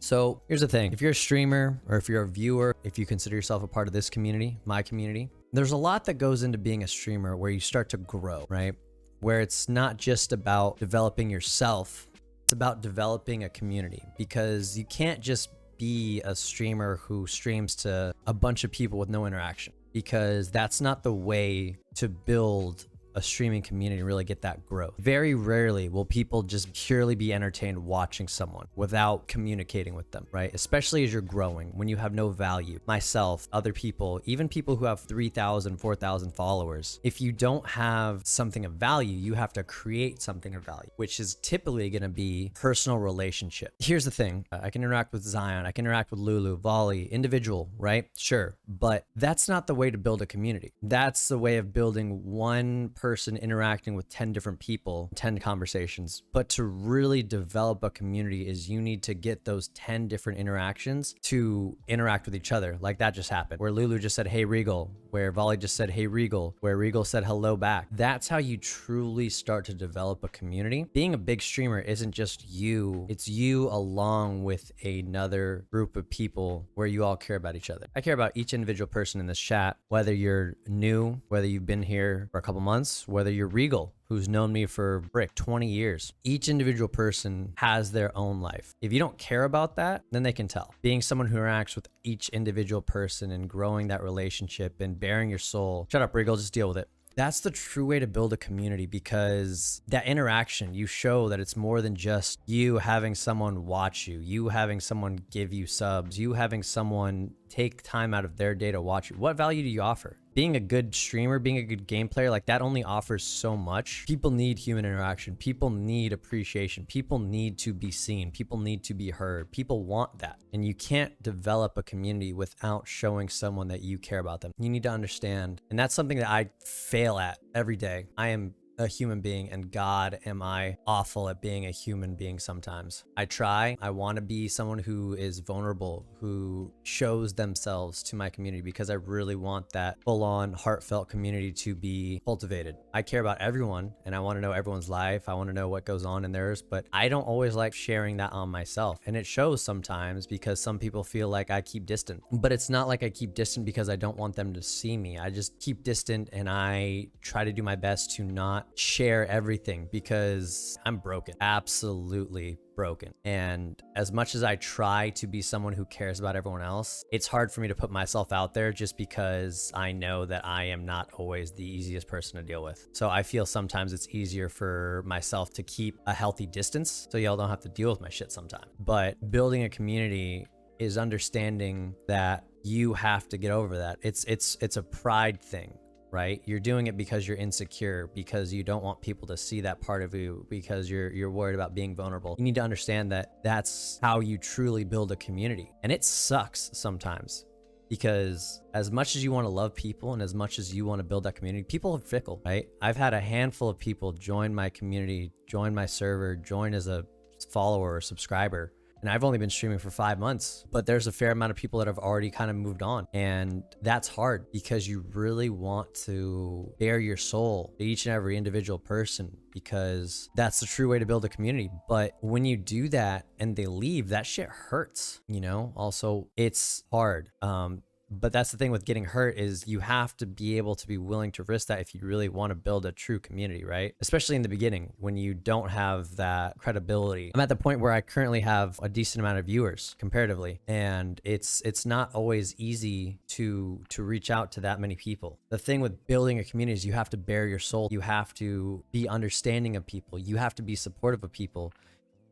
So here's the thing. If you're a streamer or if you're a viewer, if you consider yourself a part of this community, my community, there's a lot that goes into being a streamer where you start to grow, right? Where it's not just about developing yourself, it's about developing a community, because you can't just be a streamer who streams to a bunch of people with no interaction, because that's not the way to build a streaming community and really get that growth. Very rarely will people just purely be entertained watching someone without communicating with them, right? Especially as you're growing, when you have no value. Myself, other people, even people who have 3,000, 4,000 followers, if you don't have something of value, you have to create something of value, which is typically going to be personal relationship. Here's the thing. I can interact with Zion, I can interact with Lulu, Volley, individual, right? Sure. But that's not the way to build a community. That's the way of building one person interacting with 10 different people, 10 conversations. But to really develop a community is you need to get those 10 different interactions to interact with each other. Like that just happened, where Lulu just said, "Hey Regal," where Volley just said, "Hey Regal," where Regal said hello back. That's how you truly start to develop a community. Being a big streamer isn't just you, it's you along with another group of people where you all care about each other. I care about each individual person in this chat, whether you're new, whether you've been here for a couple months, whether you're Regal, who's known me for 20 years. Each individual person has their own life. If you don't care about that, then they can tell. Being someone who interacts with each individual person and growing that relationship and bearing your soul. Shut up, Regal, just deal with it. That's the true way to build a community, because that interaction, you show that it's more than just you having someone watch you, you having someone give you subs, you having someone take time out of their day to watch you. What value do you offer? Being a good streamer, being a good game player, like that only offers so much. People need human interaction. People need appreciation. People need to be seen. People need to be heard. People want that. And you can't develop a community without showing someone that you care about them. You need to understand. And that's something that I fail at every day. I am a human being, and God, am I awful at being a human being sometimes. I try. I want to be someone who is vulnerable, who shows themselves to my community, because I really want that full-on heartfelt community to be cultivated. I care about everyone and I want to know everyone's life. I want to know what goes on in theirs, but I don't always like sharing that on myself. And it shows sometimes, because some people feel like I keep distant, but it's not like I keep distant because I don't want them to see me. I just keep distant and I try to do my best to not share everything, because I'm broken, absolutely broken. And as much as I try to be someone who cares about everyone else, it's hard for me to put myself out there, just because I know that I am not always the easiest person to deal with. So I feel sometimes it's easier for myself to keep a healthy distance so y'all don't have to deal with my shit sometime. But building a community is understanding that you have to get over that. It's a pride thing, right? You're doing it because you're insecure, because you don't want people to see that part of you, because you're worried about being vulnerable. You need to understand that that's how you truly build a community. And it sucks sometimes, because as much as you want to love people and as much as you want to build that community, people are fickle, right? I've had a handful of people join my community, join my server, join as a follower or subscriber. And I've only been streaming for 5 months, but there's a fair amount of people that have already kind of moved on. And that's hard, because you really want to bare your soul to each and every individual person, because that's the true way to build a community. But when you do that and they leave, that shit hurts, you know? Also, it's hard. But that's the thing with getting hurt, is you have to be able to be willing to risk that if you really want to build a true community, right? Especially in the beginning, when you don't have that credibility. I'm at the point where I currently have a decent amount of viewers comparatively, and it's not always easy to reach out to that many people. The thing with building a community is you have to bare your soul. You have to be understanding of people. You have to be supportive of people.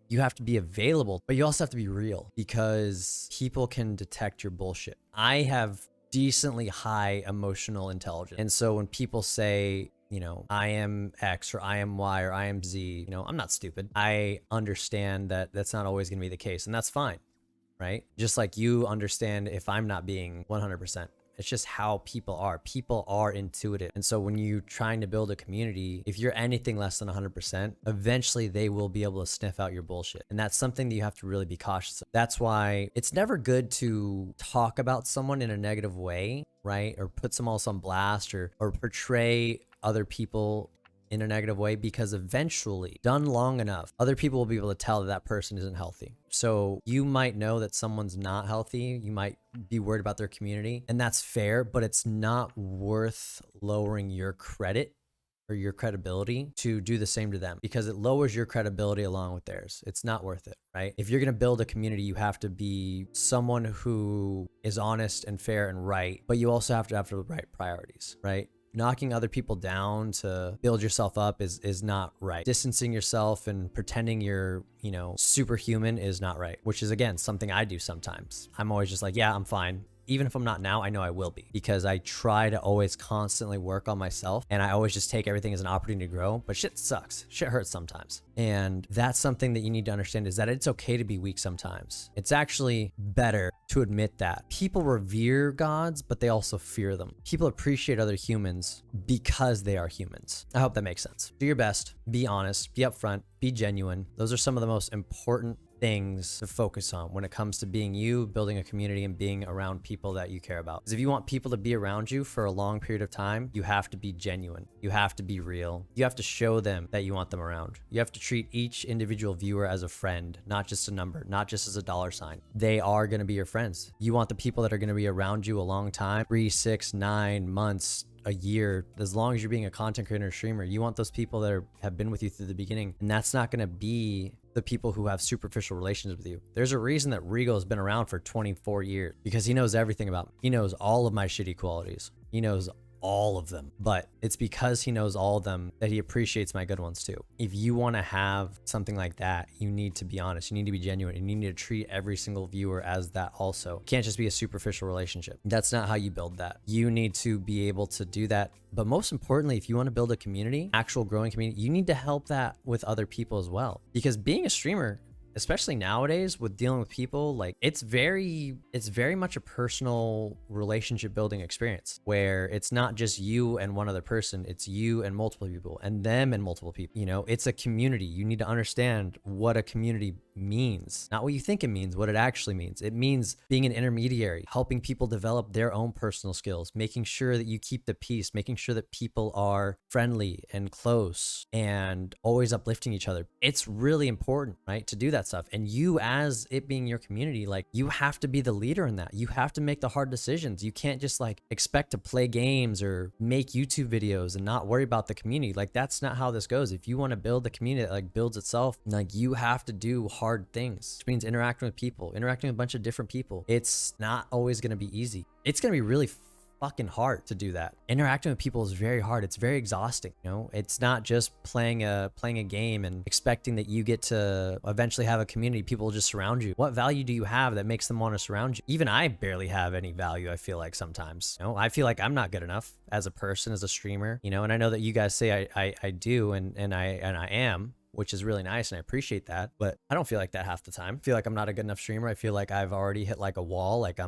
You have to be available, but you also have to be real, because people can detect your bullshit. I have decently high emotional intelligence. And so when people say, you know, I am X or I am Y or I am Z, you know, I'm not stupid. I understand that that's not always going to be the case, and that's fine, right? Just like you understand if I'm not being 100%. It's just how people are. People are intuitive. And so when you're trying to build a community, if you're anything less than 100%, eventually they will be able to sniff out your bullshit. And that's something that you have to really be cautious of. That's why it's never good to talk about someone in a negative way, right? Or put someone else on blast, or portray other people in a negative way, because eventually, done long enough, other people will be able to tell that that person isn't healthy. So you might know that someone's not healthy. You might be worried about their community, and that's fair, but it's not worth lowering your credit or your credibility to do the same to them, because it lowers your credibility along with theirs. It's not worth it, right? If you're going to build a community, you have to be someone who is honest and fair and right, but you also have to have the right priorities, right? Knocking other people down to build yourself up is not right. Distancing yourself and pretending you're, superhuman is not right, which is, again, something I do sometimes. I'm always just like, yeah, I'm fine. Even if I'm not now, I know I will be, because I try to always constantly work on myself, and I always just take everything as an opportunity to grow. But shit sucks. Shit hurts sometimes. And that's something that you need to understand, is that it's okay to be weak sometimes. It's actually better to admit that. People revere gods, but they also fear them. People appreciate other humans because they are humans. I hope that makes sense. Do your best, be honest, be upfront, be genuine. Those are some of the most important things to focus on when it comes to being you, building a community, and being around people that you care about. Because if you want people to be around you for a long period of time, you have to be genuine. You have to be real. You have to show them that you want them around. You have to treat each individual viewer as a friend, not just a number, not just as a dollar sign. They are going to be your friends. You want the people that are going to be around you a long time, 3, 6, 9 months, a year, as long as you're being a content creator or streamer. You want those people that have been with you through the beginning, and that's not going to be the people who have superficial relations with you. There's a reason that Rigo has been around for 24 years, because he knows everything about me. He knows all of my shitty qualities. He knows all of them, but it's because he knows all of them that he appreciates my good ones too. If you want to have something like that, you need to be honest. You need to be genuine, and you need to treat every single viewer as that also. It can't just be a superficial relationship. That's not how you build that. You need to be able to do that. But most importantly, if you want to build a community, actual growing community, you need to help that with other people as well. Because being a streamer, especially nowadays with dealing with people, like it's very much a personal relationship building experience, where it's not just you and one other person, it's you and multiple people, and them and multiple people. It's a community. You need to understand what a community means, not what you think it means, what it actually means. It means being an intermediary, helping people develop their own personal skills, making sure that you keep the peace, making sure that people are friendly and close and always uplifting each other. It's really important, right, to do that stuff. And you, as it being your community, like, you have to be the leader in that. You have to make the hard decisions. You can't just like expect to play games or make YouTube videos and not worry about the community. Like, that's not how this goes. If you want to build a community that like builds itself, like, you have to do hard things, which means interacting with people, interacting with a bunch of different people. It's not always going to be easy. It's going to be really fucking hard to do that. Interacting with people is very hard. It's very exhausting. It's not just playing a game and expecting that you get to eventually have a community. People just surround you. What value do you have that makes them want to surround you? Even I barely have any value, I feel like sometimes. I feel like I'm not good enough as a person, as a streamer, and I know that you guys say I do, and I am, which is really nice, and I appreciate that, but I don't feel like that half the time. I feel like I'm not a good enough streamer. I feel like I've already hit like a wall, like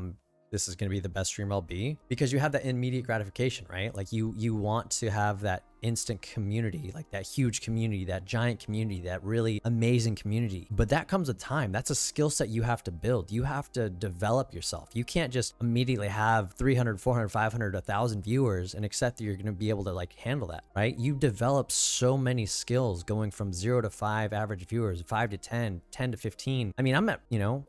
this is going to be the best streamer I'll be, because you have that immediate gratification, right? Like you want to have that instant community, like that huge community, that giant community, that really amazing community. But that comes with time. That's a skill set you have to build. You have to develop yourself. You can't just immediately have 300, 400, 500, 1,000 viewers and accept that you're going to be able to like handle that, right? You develop so many skills going from 0 to 5 average viewers, 5 to 10, 10 to 15. I mean, I'm at,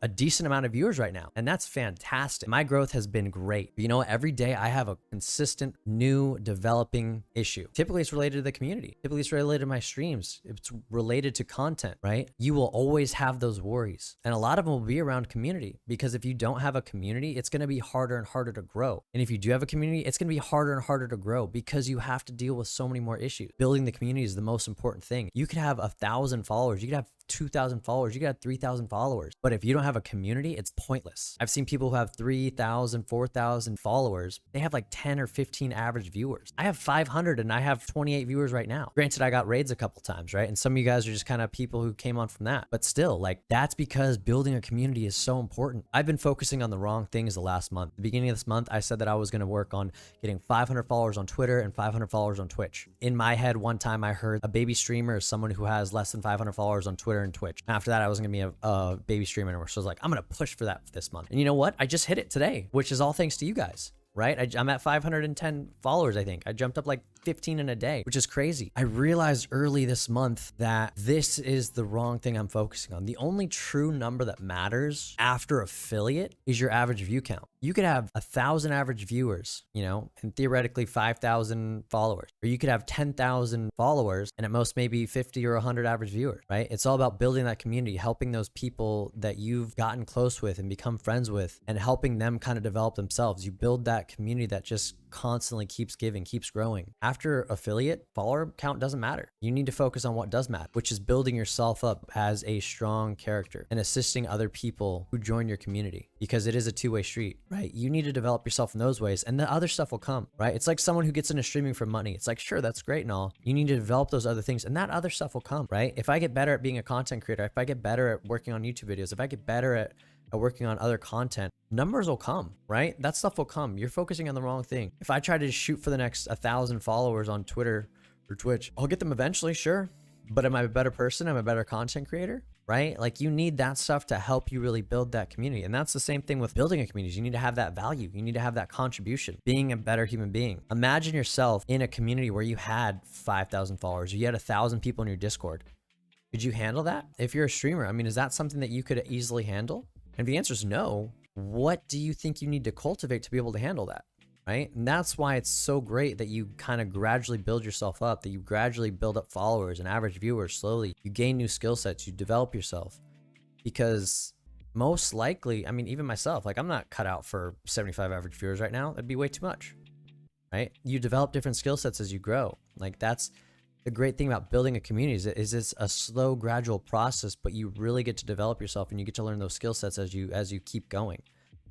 a decent amount of viewers right now, and that's fantastic. My growth has been great. But every day I have a consistent new developing issue. Typically it's related to the community. Typically it's related to my streams. It's related to content, right? You will always have those worries. And a lot of them will be around community, because if you don't have a community, it's going to be harder and harder to grow. And if you do have a community, it's going to be harder and harder to grow, because you have to deal with so many more issues. Building the community is the most important thing. You could have 1,000 followers. You could have 2,000 followers. You could have 3,000 followers. But if you don't have a community, it's pointless. I've seen people who have 3,000, 4,000 followers. They have like 10 or 15 average viewers. I have 500 and I have 28 viewers right now. Granted, I got raids a couple times, right? And some of you guys are just kind of people who came on from that. But still, like, that's because building a community is so important. I've been focusing on the wrong things the last month. At the beginning of this month, I said that I was going to work on getting 500 followers on Twitter and 500 followers on Twitch. In my head, one time I heard a baby streamer is someone who has less than 500 followers on Twitter and Twitch. After that, I wasn't gonna be a baby streamer anymore. So I was like, I'm gonna push for that this month. And you know what? I just hit it today, which is all thanks to you guys, right? I'm at 510 followers, I think. I jumped up like 15 in a day, which is crazy. I realized early this month that this is the wrong thing I'm focusing on. The only true number that matters after affiliate is your average view count. You could have 1,000 average viewers, you know, and theoretically 5,000 followers, or you could have 10,000 followers and at most maybe 50 or 100 average viewers, right? It's all about building that community, helping those people that you've gotten close with and become friends with, and helping them kind of develop themselves. You build that community that just constantly keeps giving, keeps growing. After affiliate, follower count doesn't matter. You need to focus on what does matter, which is building yourself up as a strong character and assisting other people who join your community, because it is a two-way street, right? You need to develop yourself in those ways and the other stuff will come, right? It's like someone who gets into streaming for money. It's like, sure, that's great and all. You need to develop those other things and that other stuff will come, right? If I get better at being a content creator, if I get better at working on YouTube videos, if I get better at working on other content, numbers will come, right? That stuff will come. You're focusing on the wrong thing. If I try to shoot for the next 1,000 followers on Twitter or Twitch, I'll get them eventually, sure. But am I a better person? Am I a better content creator? Right? Like you need that stuff to help you really build that community. And that's the same thing with building a community. You need to have that value. You need to have that contribution, being a better human being. Imagine yourself in a community where you had 5,000 followers, or you had 1,000 people in your Discord. Could you handle that? If you're a streamer, I mean, is that something that you could easily handle? And if the answer is no, what do you think you need to cultivate to be able to handle that? Right? And that's why it's so great that you kind of gradually build yourself up, that you gradually build up followers and average viewers slowly. You gain new skill sets, you develop yourself, because most likely, I mean, even myself, like I'm not cut out for 75 average viewers right now. That'd be way too much, right? You develop different skill sets as you grow. Like that's the great thing about building a community is it's a slow, gradual process, but you really get to develop yourself and you get to learn those skill sets as you keep going,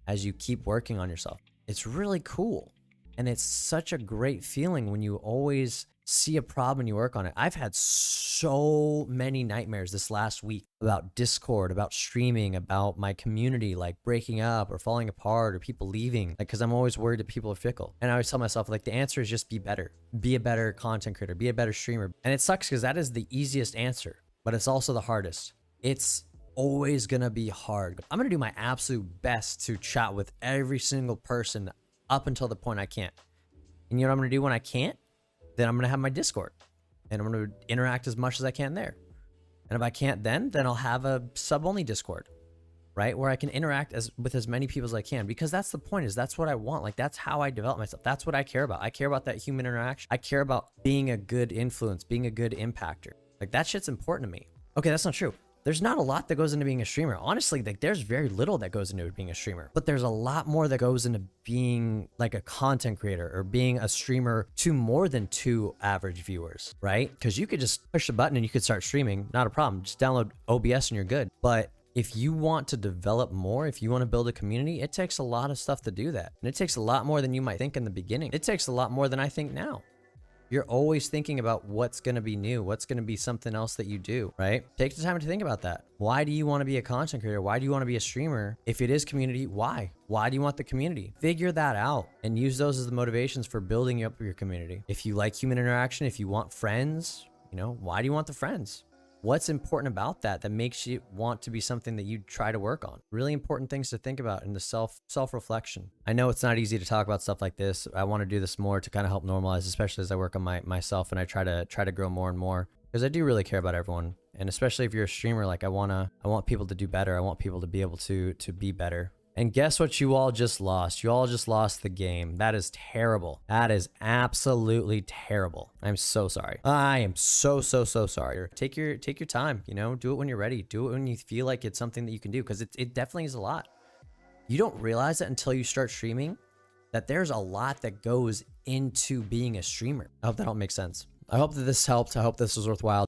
as you keep working on yourself. It's really cool. And it's such a great feeling when you always see a problem and you work on it. I've had so many nightmares this last week about Discord, about streaming, about my community, like breaking up or falling apart or people leaving, like, cause I'm always worried that people are fickle. And I always tell myself like, the answer is just be better, be a better content creator, be a better streamer. And it sucks cause that is the easiest answer, but it's also the hardest. It's always gonna be hard. I'm gonna do my absolute best to chat with every single person up until the point I can't. And you know what I'm gonna do when I can't? Then I'm gonna have my Discord and I'm gonna interact as much as I can there. And if I can't then I'll have a sub-only Discord, right? Where I can interact with as many people as I can, because that's the point, is that's what I want. Like that's how I develop myself. That's what I care about. I care about that human interaction. I care about being a good influence, being a good impactor. Like that shit's important to me. Okay, that's not true. There's not a lot that goes into being a streamer. Honestly, like there's very little that goes into being a streamer, but there's a lot more that goes into being like a content creator or being a streamer to more than 2 average viewers, right? Because you could just push a button and you could start streaming, not a problem. Just download OBS and you're good. But if you want to develop more, if you want to build a community, it takes a lot of stuff to do that. And it takes a lot more than you might think in the beginning. It takes a lot more than I think now. You're always thinking about what's going to be new, what's going to be something else that you do, right? Take the time to think about that. Why do you want to be a content creator? Why do you want to be a streamer? If it is community, why? Why do you want the community? Figure that out and use those as the motivations for building up your community. If you like human interaction, if you want friends, you know, why do you want the friends? What's important about that makes you want to be something that you try to work on? Really important things to think about in the self-reflection. I know it's not easy to talk about stuff like this. I want to do this more to kind of help normalize, especially as I work on myself and I try to grow more and more, because I do really care about everyone. And especially if you're a streamer, like I want people to do better. I want people to be able to be better. And guess what you all just lost? You all just lost the game. That is terrible. That is absolutely terrible. I'm so sorry. I am so sorry. Take your time, you know, do it when you're ready. Do it when you feel like it's something that you can do, because it definitely is a lot. You don't realize it until you start streaming, that there's a lot that goes into being a streamer. I hope that all makes sense. I hope that this helped. I hope this was worthwhile.